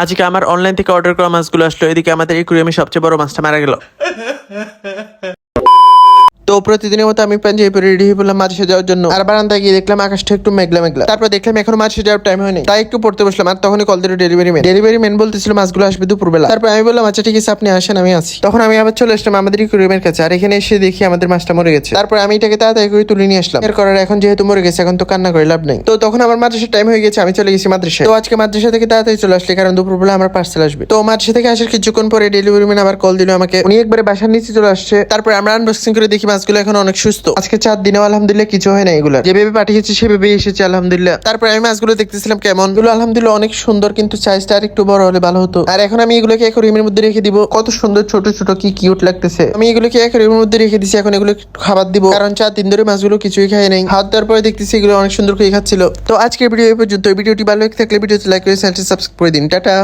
আজকে আমার অনলাইন থেকে অর্ডার করা মাছগুলো আসলো, এদিকে আমাদের একুরিয়ামে সবচেয়ে বড় মাছটা মারা গেল। তো প্রতিদিনের মতো আমি পাঞ্জাবি পরে রেডি হয়ে পড়লাম মাঝে যাওয়ার জন্য। আর বারান্দায় গিয়ে দেখলাম আকাশটা একটু মেঘলা মেঘলা। তারপর দেখলাম এখন মাঝে যাওয়ার টাইম হয়নি, তাই একটু পড়তে বসলাম। আর তখনই কল দিল ডেলিভারি ম্যান বলতেছিল মাছগুলো আসবে দুপুরবেলা। তারপর আমি বললাম আচ্ছা ঠিক আছে, আপনি আসেন, আমি আছি। তখন আমি আবার চলে আসলাম আমাদের একুরিয়ামের কাছে। আর এখানে এসে দেখি আমাদের মাছটা মরে গেছে। তারপর আমি এটাকে তাড়াতাড়ি করে তুলে নিয়ে আসলাম। এর করার এখন যেহেতু মরে গেছে, এখন তো কান্না করে লাভ নেই। তো তখন আমার মাদ্রাসার টাইম হয়ে গেছে, আমি চলে গেছি মাদ্রাসায়। তো আজকে মাদ্রাসা থেকে তাড়াতাড়ি চলে আসলে, কারণ দুপুরবেলা আমার পার্সেল আসবে। তো মাদ্রাসা থেকে আসার কিছুক্ষণ পরে ডেলিভারি ম্যান আবার কল দিল আমাকে। উনি একবারে বাসার নিচে চলে আসছে। তারপর আমরা আনবক্সিং করে দেখি মাছগুলো এখন অনেক সুস্থ। আজকে 4 দিনেও আলহামদুলিল্লাহ কিছু হয় না, এগুলো যেভাবে পাঠিয়েছে সেভাবে এসেছে আলহামদুলিল্লাহ। তারপর আমি মাছগুলো দেখতেছিলাম কেমন, এগুলো আলহামদুলিল্লাহ অনেক সুন্দর, কিন্তু সাইজটা আর একটু বড় হলে ভালো হতো। আর এখন আমি এগুলোকে অ্যাকোয়ারিয়ামের মধ্যে রেখে দিব। কত সুন্দর ছোট ছোট, কি কিউট লাগতেছে। আমি এগুলোকে অ্যাকোয়ারিয়ামের মধ্যে রেখে দিছি। এখন এগুলো খাবার দিব, কারণ 4 দিন ধরে মাছগুলো কিছুই খায় নাই। খাওয়ার দেওয়ার পরে দেখতেছি এগুলো অনেক সুন্দর করে খাচ্ছিল। তো আজকের ভিডিও এই পর্যন্ত। ভিডিওটি ভালো লাগলে ভিডিওতে লাইক করে চ্যানেলটি সাবস্ক্রাইব করে দিন। টাটা।